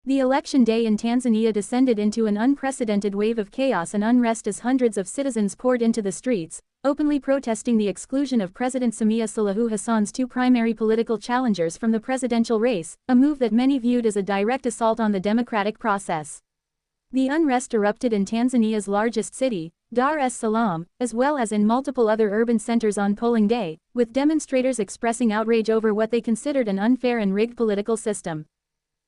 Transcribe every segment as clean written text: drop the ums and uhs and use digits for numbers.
The election day in Tanzania descended into an unprecedented wave of chaos and unrest as hundreds of citizens poured into the streets, openly protesting the exclusion of President Samia Suluhu Hassan's two primary political challengers from the presidential race, a move that many viewed as a direct assault on the democratic process. The unrest erupted in Tanzania's largest city, Dar es Salaam, as well as in multiple other urban centers on polling day, with demonstrators expressing outrage over what they considered an unfair and rigged political system.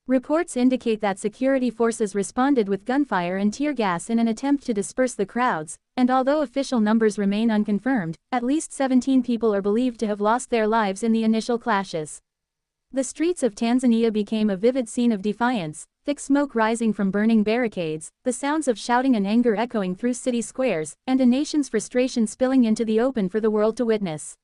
Reports indicate that security forces responded with gunfire and tear gas in an attempt to disperse the crowds, and although official numbers remain unconfirmed, at least 17 people are believed to have lost their lives in the initial clashes. The streets of Tanzania became a vivid scene of defiance, thick smoke rising from burning barricades, the sounds of shouting and anger echoing through city squares, and a nation's frustration spilling into the open for the world to witness.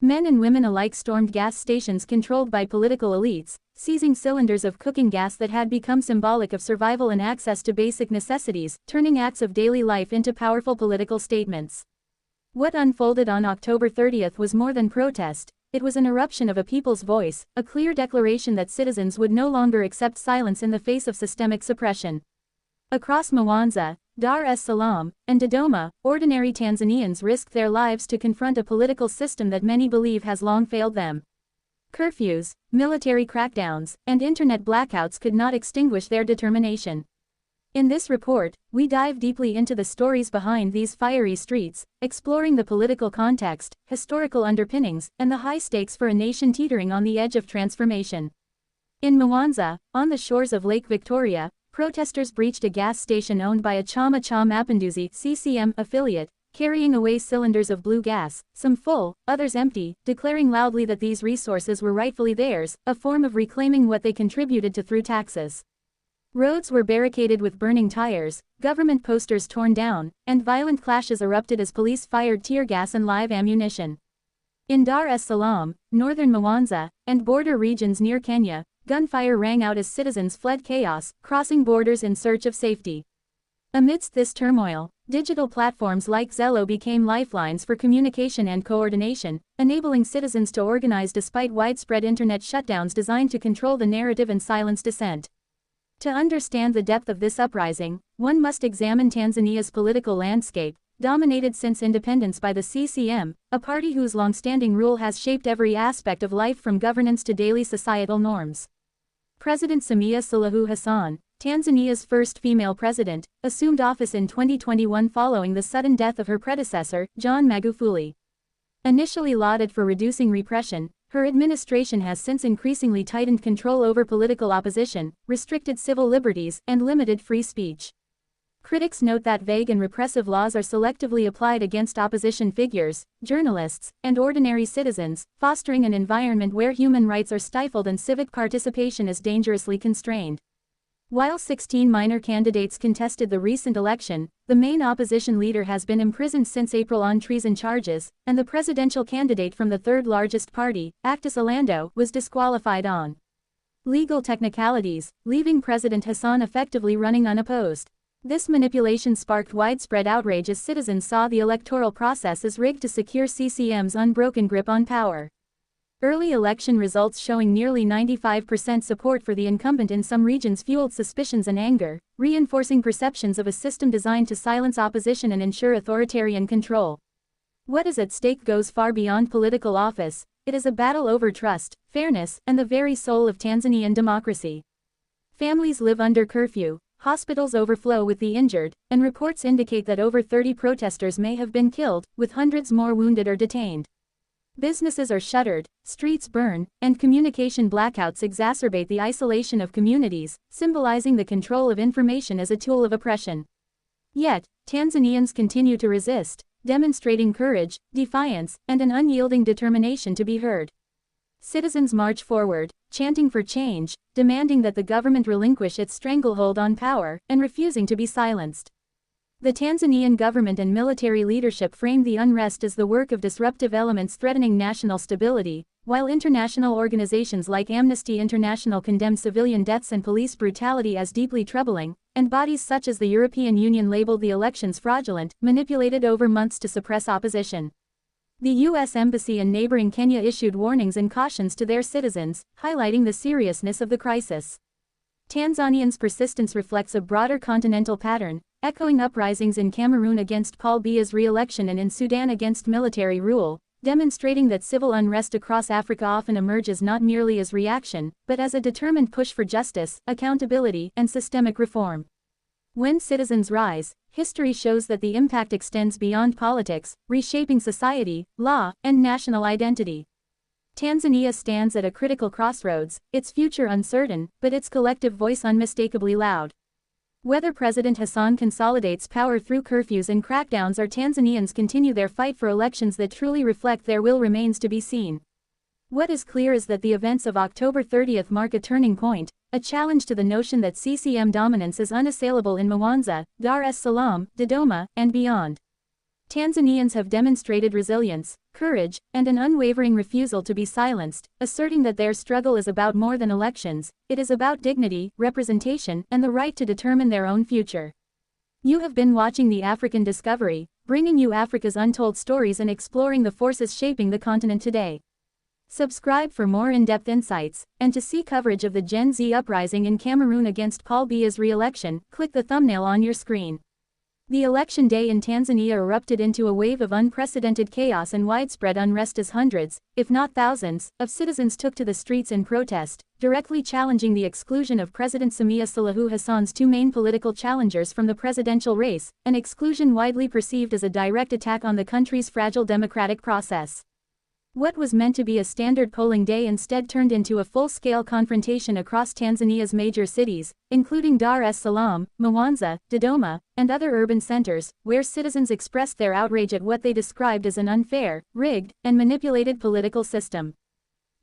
Men and women alike stormed gas stations controlled by political elites, seizing cylinders of cooking gas that had become symbolic of survival and access to basic necessities, turning acts of daily life into powerful political statements. What unfolded on October 30th was more than protest. It was an eruption of a people's voice, a clear declaration that citizens would no longer accept silence in the face of systemic suppression. Across Mwanza, Dar es Salaam, and Dodoma, ordinary Tanzanians risked their lives to confront a political system that many believe has long failed them. Curfews, military crackdowns, and internet blackouts could not extinguish their determination. In this report, we dive deeply into the stories behind these fiery streets, exploring the political context, historical underpinnings, and the high stakes for a nation teetering on the edge of transformation. In Mwanza, on the shores of Lake Victoria, protesters breached a gas station owned by a Chama cha Mapinduzi (CCM) affiliate, carrying away cylinders of blue gas, some full, others empty, declaring loudly that these resources were rightfully theirs, a form of reclaiming what they contributed to through taxes. Roads were barricaded with burning tires, government posters torn down, and violent clashes erupted as police fired tear gas and live ammunition. In Dar es Salaam, northern Mwanza, and border regions near Kenya, gunfire rang out as citizens fled chaos, crossing borders in search of safety. Amidst this turmoil, digital platforms like Zello became lifelines for communication and coordination, enabling citizens to organize despite widespread internet shutdowns designed to control the narrative and silence dissent. To understand the depth of this uprising, one must examine Tanzania's political landscape, dominated since independence by the CCM, a party whose long-standing rule has shaped every aspect of life from governance to daily societal norms. President Samia Suluhu Hassan, Tanzania's first female president, assumed office in 2021 following the sudden death of her predecessor, John Magufuli. Initially lauded for reducing repression, her administration has since increasingly tightened control over political opposition, restricted civil liberties, and limited free speech. Critics note that vague and repressive laws are selectively applied against opposition figures, journalists, and ordinary citizens, fostering an environment where human rights are stifled and civic participation is dangerously constrained. While 16 minor candidates contested the recent election, the main opposition leader has been imprisoned since April on treason charges, and the presidential candidate from the third-largest party, Actis Alando, was disqualified on legal technicalities, leaving President Hassan effectively running unopposed. This manipulation sparked widespread outrage as citizens saw the electoral process as rigged to secure CCM's unbroken grip on power. Early election results showing nearly 95% support for the incumbent in some regions fueled suspicions and anger, reinforcing perceptions of a system designed to silence opposition and ensure authoritarian control. What is at stake goes far beyond political office. It is a battle over trust, fairness, and the very soul of Tanzanian democracy. Families live under curfew, hospitals overflow with the injured, and reports indicate that over 30 protesters may have been killed, with hundreds more wounded or detained. Businesses are shuttered, streets burn, and communication blackouts exacerbate the isolation of communities, symbolizing the control of information as a tool of oppression. Yet, Tanzanians continue to resist, demonstrating courage, defiance, and an unyielding determination to be heard. Citizens march forward, chanting for change, demanding that the government relinquish its stranglehold on power, and refusing to be silenced. The Tanzanian government and military leadership framed the unrest as the work of disruptive elements threatening national stability, while international organizations like Amnesty International condemned civilian deaths and police brutality as deeply troubling, and bodies such as the European Union labeled the elections fraudulent, manipulated over months to suppress opposition. The U.S. Embassy in neighboring Kenya issued warnings and cautions to their citizens, highlighting the seriousness of the crisis. Tanzanians' persistence reflects a broader continental pattern, echoing uprisings in Cameroon against Paul Biya's re-election and in Sudan against military rule, demonstrating that civil unrest across Africa often emerges not merely as reaction, but as a determined push for justice, accountability, and systemic reform. When citizens rise, history shows that the impact extends beyond politics, reshaping society, law, and national identity. Tanzania stands at a critical crossroads, its future uncertain, but its collective voice unmistakably loud. Whether President Hassan consolidates power through curfews and crackdowns or Tanzanians continue their fight for elections that truly reflect their will remains to be seen. What is clear is that the events of October 30 mark a turning point, a challenge to the notion that CCM dominance is unassailable in Mwanza, Dar es Salaam, Dodoma, and beyond. Tanzanians have demonstrated resilience, courage, and an unwavering refusal to be silenced, asserting that their struggle is about more than elections, it is about dignity, representation, and the right to determine their own future. You have been watching The African Discovery, bringing you Africa's untold stories and exploring the forces shaping the continent today. Subscribe for more in-depth insights, and to see coverage of the Gen Z uprising in Cameroon against Paul Biya's re-election, click the thumbnail on your screen. The election day in Tanzania erupted into a wave of unprecedented chaos and widespread unrest as hundreds, if not thousands, of citizens took to the streets in protest, directly challenging the exclusion of President Samia Suluhu Hassan's two main political challengers from the presidential race, an exclusion widely perceived as a direct attack on the country's fragile democratic process. What was meant to be a standard polling day instead turned into a full-scale confrontation across Tanzania's major cities, including Dar es Salaam, Mwanza, Dodoma, and other urban centers, where citizens expressed their outrage at what they described as an unfair, rigged, and manipulated political system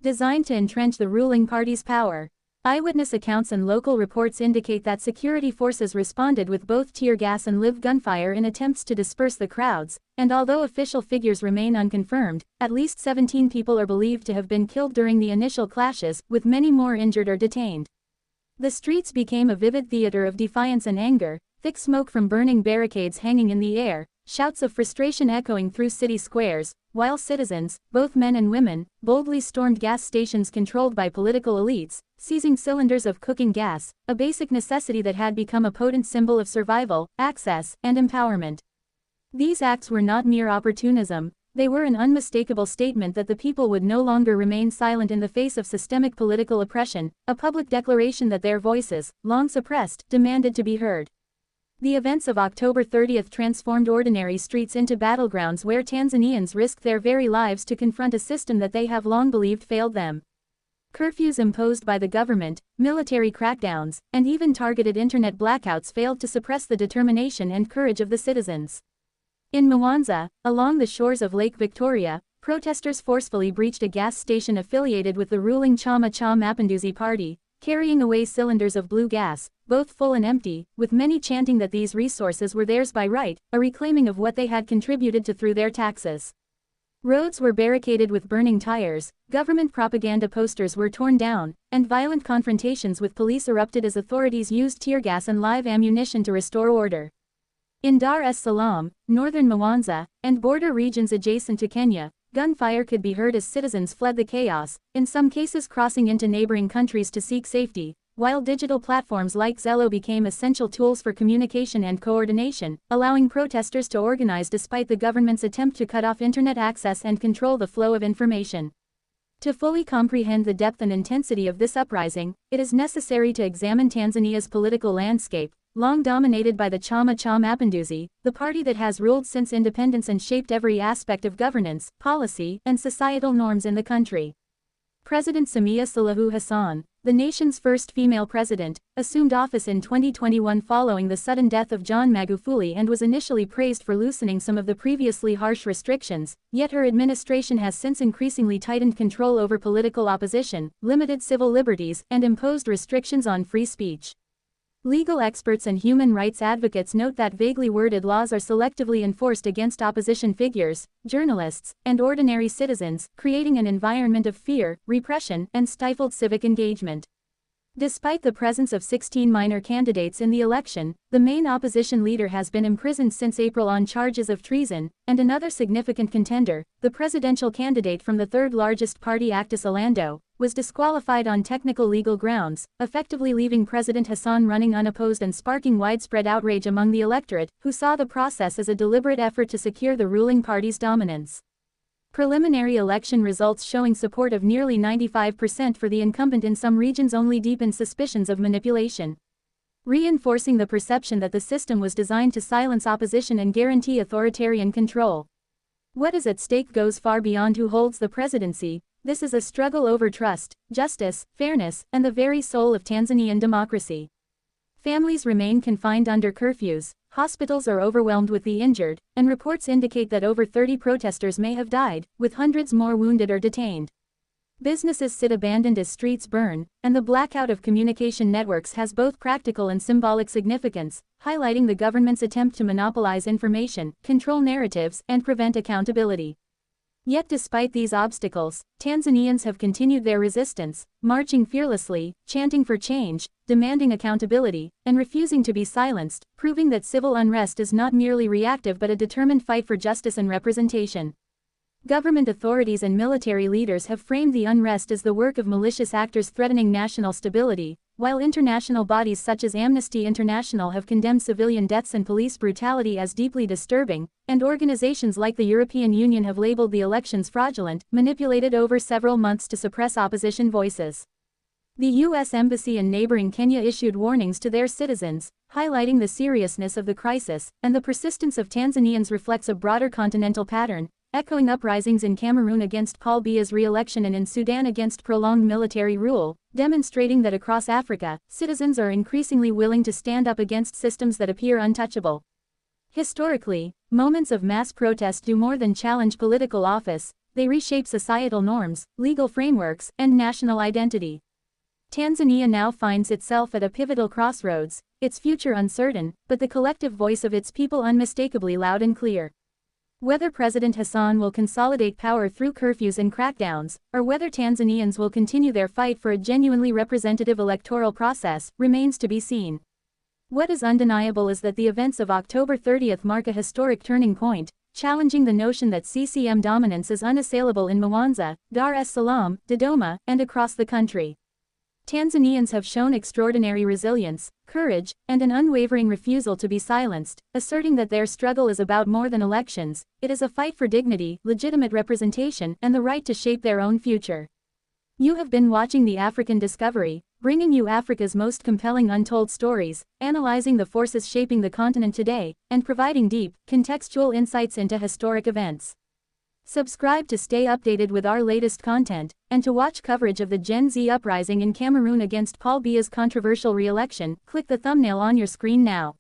designed to entrench the ruling party's power. Eyewitness accounts and local reports indicate that security forces responded with both tear gas and live gunfire in attempts to disperse the crowds, and although official figures remain unconfirmed, at least 17 people are believed to have been killed during the initial clashes, with many more injured or detained. The streets became a vivid theater of defiance and anger, thick smoke from burning barricades hanging in the air, shouts of frustration echoing through city squares, while citizens, both men and women, boldly stormed gas stations controlled by political elites, seizing cylinders of cooking gas, a basic necessity that had become a potent symbol of survival, access, and empowerment. These acts were not mere opportunism, they were an unmistakable statement that the people would no longer remain silent in the face of systemic political oppression, a public declaration that their voices, long suppressed, demanded to be heard. The events of October 30 transformed ordinary streets into battlegrounds where Tanzanians risked their very lives to confront a system that they have long believed failed them. Curfews imposed by the government, military crackdowns, and even targeted internet blackouts failed to suppress the determination and courage of the citizens. In Mwanza, along the shores of Lake Victoria, protesters forcefully breached a gas station affiliated with the ruling Chama cha Mapinduzi party, carrying away cylinders of blue gas, both full and empty, with many chanting that these resources were theirs by right, a reclaiming of what they had contributed to through their taxes. Roads were barricaded with burning tires, government propaganda posters were torn down, and violent confrontations with police erupted as authorities used tear gas and live ammunition to restore order. In Dar es Salaam, northern Mwanza, and border regions adjacent to Kenya, gunfire could be heard as citizens fled the chaos, in some cases crossing into neighboring countries to seek safety, while digital platforms like Zello became essential tools for communication and coordination, allowing protesters to organize despite the government's attempt to cut off internet access and control the flow of information. To fully comprehend the depth and intensity of this uprising, it is necessary to examine Tanzania's political landscape, long dominated by the Chama cha Mapinduzi, the party that has ruled since independence and shaped every aspect of governance, policy, and societal norms in the country. President Samia Suluhu Hassan, the nation's first female president, assumed office in 2021 following the sudden death of John Magufuli and was initially praised for loosening some of the previously harsh restrictions, yet her administration has since increasingly tightened control over political opposition, limited civil liberties, and imposed restrictions on free speech. Legal experts and human rights advocates note that vaguely worded laws are selectively enforced against opposition figures, journalists, and ordinary citizens, creating an environment of fear, repression, and stifled civic engagement. Despite the presence of 16 minor candidates in the election, the main opposition leader has been imprisoned since April on charges of treason, and another significant contender, the presidential candidate from the third-largest party Actis Alando, was disqualified on technical legal grounds, effectively leaving President Hassan running unopposed and sparking widespread outrage among the electorate, who saw the process as a deliberate effort to secure the ruling party's dominance. Preliminary election results showing support of nearly 95% for the incumbent in some regions only deepened suspicions of manipulation, reinforcing the perception that the system was designed to silence opposition and guarantee authoritarian control. What is at stake goes far beyond who holds the presidency. This is a struggle over trust, justice, fairness, and the very soul of Tanzanian democracy. Families remain confined under curfews, hospitals are overwhelmed with the injured, and reports indicate that over 30 protesters may have died, with hundreds more wounded or detained. Businesses sit abandoned as streets burn, and the blackout of communication networks has both practical and symbolic significance, highlighting the government's attempt to monopolize information, control narratives, and prevent accountability. Yet despite these obstacles, Tanzanians have continued their resistance, marching fearlessly, chanting for change, demanding accountability, and refusing to be silenced, proving that civil unrest is not merely reactive but a determined fight for justice and representation. Government authorities and military leaders have framed the unrest as the work of malicious actors threatening national stability, while international bodies such as Amnesty International have condemned civilian deaths and police brutality as deeply disturbing, and organizations like the European Union have labeled the elections fraudulent, manipulated over several months to suppress opposition voices. The U.S. Embassy in neighboring Kenya issued warnings to their citizens, highlighting the seriousness of the crisis, and the persistence of Tanzanians reflects a broader continental pattern, echoing uprisings in Cameroon against Paul Biya's re-election and in Sudan against prolonged military rule, demonstrating that across Africa, citizens are increasingly willing to stand up against systems that appear untouchable. Historically, moments of mass protest do more than challenge political office, they reshape societal norms, legal frameworks, and national identity. Tanzania now finds itself at a pivotal crossroads, its future uncertain, but the collective voice of its people unmistakably loud and clear. Whether President Hassan will consolidate power through curfews and crackdowns, or whether Tanzanians will continue their fight for a genuinely representative electoral process, remains to be seen. What is undeniable is that the events of October 30 mark a historic turning point, challenging the notion that CCM dominance is unassailable in Mwanza, Dar es Salaam, Dodoma, and across the country. Tanzanians have shown extraordinary resilience, courage, and an unwavering refusal to be silenced, asserting that their struggle is about more than elections, it is a fight for dignity, legitimate representation, and the right to shape their own future. You have been watching The African Discovery, bringing you Africa's most compelling untold stories, analyzing the forces shaping the continent today, and providing deep, contextual insights into historic events. Subscribe to stay updated with our latest content, and to watch coverage of the Gen Z uprising in Cameroon against Paul Biya's controversial re-election, click the thumbnail on your screen now.